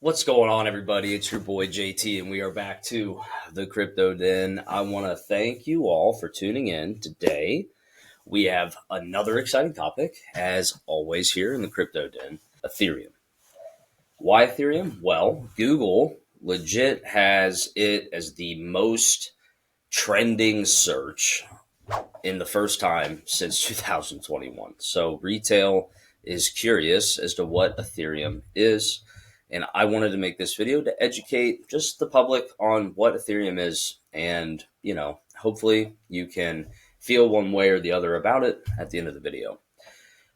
What's going on, everybody? It's your boy JT, and we are back to the Crypto Den. I want to thank you all for tuning in today. We have another exciting topic, as always, here in the Crypto Den: Ethereum. Why Ethereum? Well, Google legit has it as the most trending search in the first time since 2021. So retail is curious as to what Ethereum is. And I wanted to make this video to educate just the public on what Ethereum is. And, hopefully you can feel one way or the other about it at the end of the video.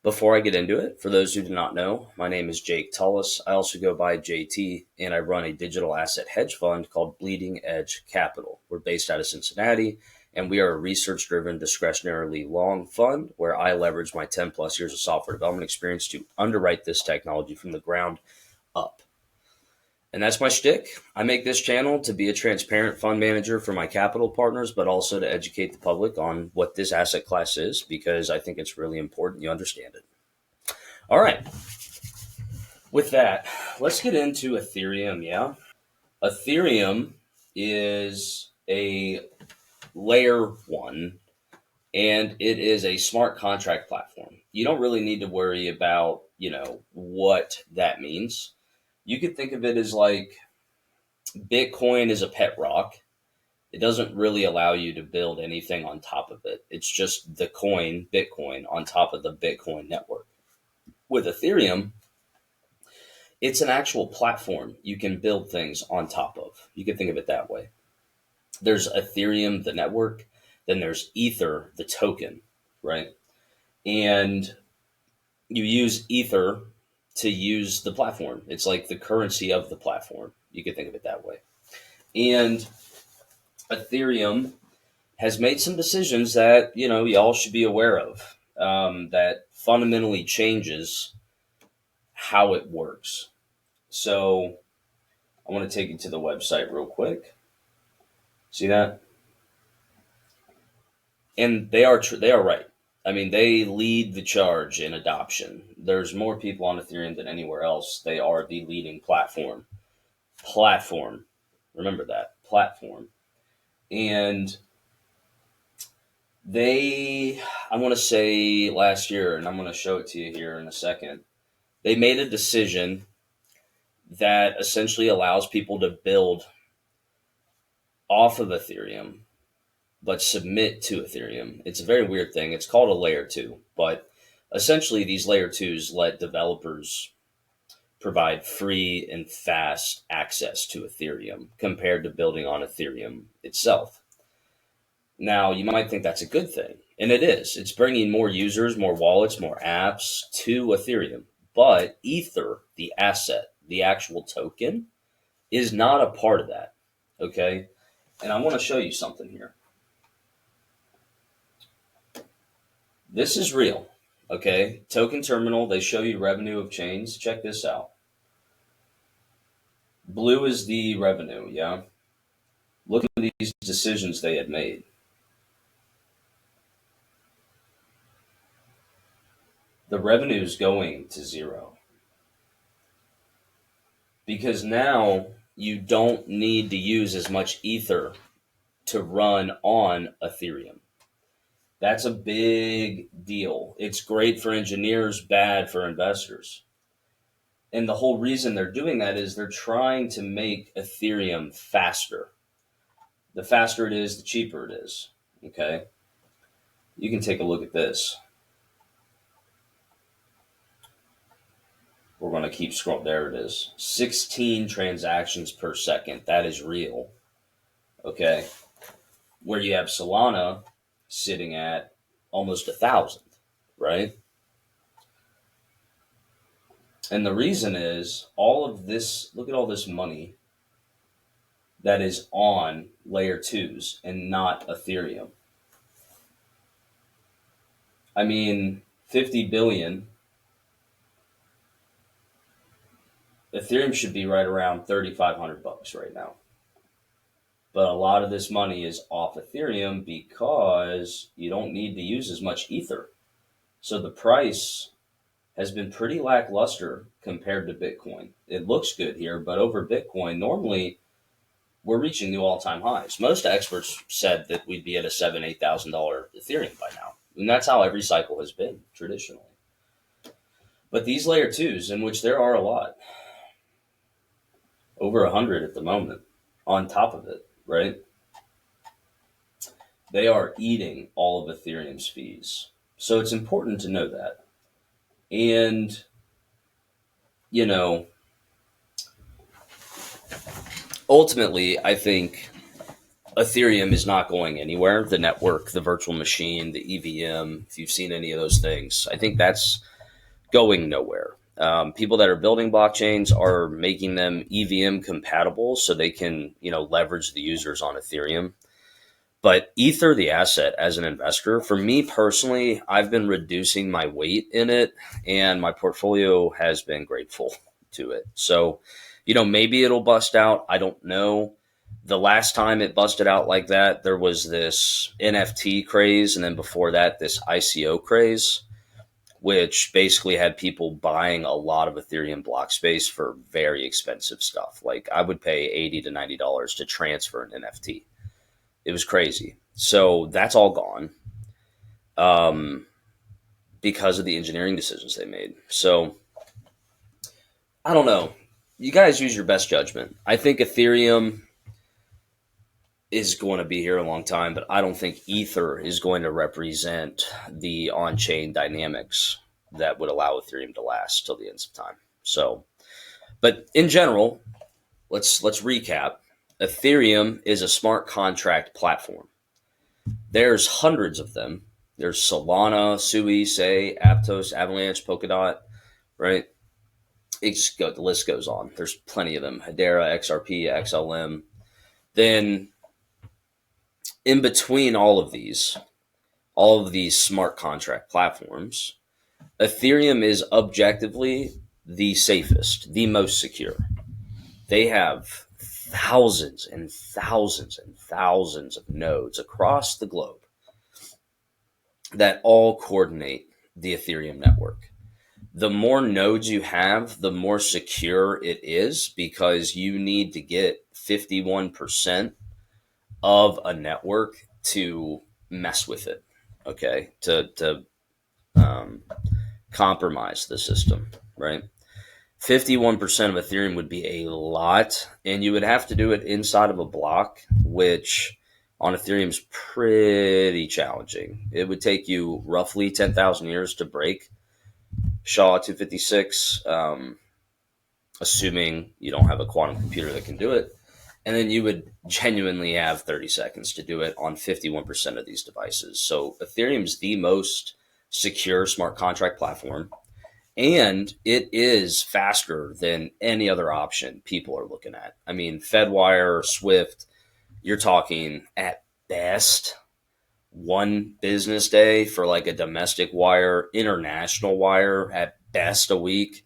Before I get into it, for those who do not know, my name is Jake Tullis. I also go by JT, and I run a digital asset hedge fund called Bleeding Edge Capital. We're based out of Cincinnati, and we are a research-driven, discretionarily long fund where I leverage my 10 plus years of software development experience to underwrite this technology from the ground up. And that's my shtick. I make this channel to be a transparent fund manager for my capital partners, but also to educate the public on what this asset class is, because I think it's really important you understand it. All right. With that, let's get into Ethereum, yeah? Ethereum is a layer one, and it is a smart contract platform. You don't really need to worry about, what that means. You could think of it as like Bitcoin is a pet rock. It doesn't really allow you to build anything on top of it. It's just the coin, Bitcoin, on top of the Bitcoin network. With Ethereum, it's an actual platform you can build things on top of. You can think of it that way. There's Ethereum, the network. Then there's Ether, the token, right? And you use Ether to use the platform. It's like the currency of the platform. You could think of it that way. And Ethereum has made some decisions that, y'all should be aware of, that fundamentally changes how it works. So I want to take you to the website real quick. See that? And they are right. I mean, they lead the charge in adoption. There's more people on Ethereum than anywhere else. They are the leading platform. Remember that. Platform. And I want to say last year, and I'm going to show it to you here in a second, they made a decision that essentially allows people to build off of Ethereum, but submit to Ethereum. It's a very weird thing. It's called a layer 2, but essentially these layer 2s let developers provide free and fast access to Ethereum compared to building on Ethereum itself. Now, you might think that's a good thing, and it is. It's bringing more users, more wallets, more apps to Ethereum. But Ether, the asset, the actual token, is not a part of that, okay? And I want to show you something here. This is real, okay? Token terminal, they show you revenue of chains. Check this out. Blue is the revenue, yeah? Look at these decisions they had made. The revenue is going to zero. Because now you don't need to use as much Ether to run on Ethereum. That's a big deal. It's great for engineers, bad for investors. And the whole reason they're doing that is they're trying to make Ethereum faster. The faster it is, the cheaper it is. Okay? You can take a look at this. We're going to keep scrolling. There it is. 16 transactions per second. That is real. Okay? Where you have Solana sitting at almost 1,000, right? And the reason is all of this, look at all this money that is on layer 2s and not Ethereum. I mean, 50 billion. Ethereum should be right around $3,500 right now. But a lot of this money is off Ethereum because you don't need to use as much Ether. So the price has been pretty lackluster compared to Bitcoin. It looks good here, but over Bitcoin, normally we're reaching new all-time highs. Most experts said that we'd be at a $7,000-8,000 Ethereum by now, and that's how every cycle has been traditionally. But these layer twos, in which there are a lot, over 100 at the moment, on top of it, right? They are eating all of Ethereum's fees. So it's important to know that. And, you know, ultimately, I think Ethereum is not going anywhere. The network, the virtual machine, the EVM, if you've seen any of those things, I think that's going nowhere. People that are building blockchains are making them EVM compatible so they can, leverage the users on Ethereum. But Ether, the asset, as an investor, for me personally, I've been reducing my weight in it, and my portfolio has been grateful to it. So, maybe it'll bust out. I don't know. The last time it busted out like that, there was this NFT craze, and then before that, this ICO craze, which basically had people buying a lot of Ethereum block space for very expensive stuff. Like I would pay $80 to $90 to transfer an NFT. It was crazy. So that's all gone because of the engineering decisions they made. So I don't know. You guys use your best judgment. I think Ethereum is going to be here a long time, but I don't think Ether is going to represent the on-chain dynamics that would allow Ethereum to last till the end of time. So, but in general, let's recap. Ethereum is a smart contract platform. There's hundreds of them. There's Solana, Sui, Sei, Aptos, Avalanche, Polkadot, right? The list goes on. There's plenty of them. Hedera, XRP, XLM. Then in between all of these smart contract platforms, Ethereum is objectively the safest, the most secure. They have thousands and thousands and thousands of nodes across the globe that all coordinate the Ethereum network. The more nodes you have, the more secure it is because you need to get 51% of a network to mess with it, okay, to compromise the system, right? 51% of Ethereum would be a lot, and you would have to do it inside of a block, which on Ethereum is pretty challenging. It would take you roughly 10,000 years to break SHA-256, assuming you don't have a quantum computer that can do it. And then you would genuinely have 30 seconds to do it on 51% of these devices. So Ethereum is the most secure smart contract platform, and it is faster than any other option people are looking at. I mean, Fedwire, Swift, you're talking at best one business day for like a domestic wire, international wire at best a week.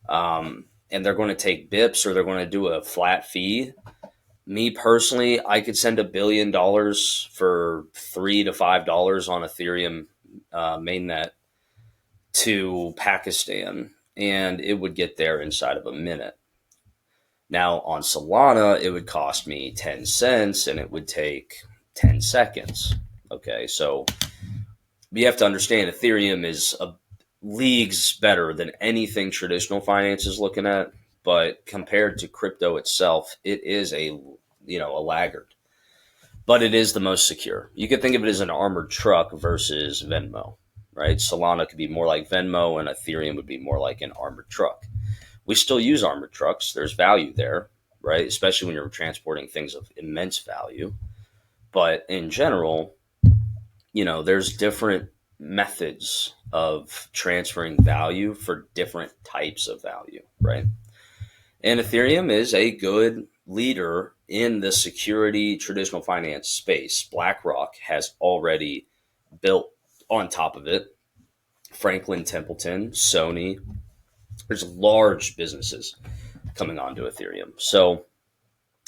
And they're going to take bips or they're going to do a flat fee. Me personally, I could send $1 billion for $3 to $5 on Ethereum mainnet to Pakistan, and it would get there inside of a minute. Now on Solana, it would cost me 10 cents and it would take 10 seconds. Okay, so you have to understand Ethereum is leagues better than anything traditional finance is looking at, but compared to crypto itself, it is a laggard. But it is the most secure. You could think of it as an armored truck versus Venmo, right? Solana could be more like Venmo and Ethereum would be more like an armored truck. We still use armored trucks. There's value there, right? Especially when you're transporting things of immense value. But in general, there's different methods of transferring value for different types of value, right? And Ethereum is a good leader in the security traditional finance space. BlackRock has already built on top of it. Franklin Templeton, Sony, there's large businesses coming onto Ethereum. So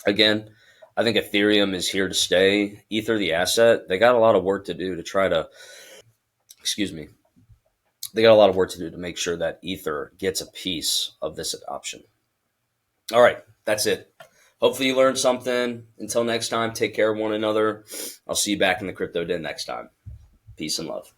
again, I think Ethereum is here to stay. Ether, the asset, they got a lot of work to do to try to, they got a lot of work to do to make sure that Ether gets a piece of this adoption. All right, that's it. Hopefully you learned something. Until next time, take care of one another. I'll see you back in the crypto den next time. Peace and love.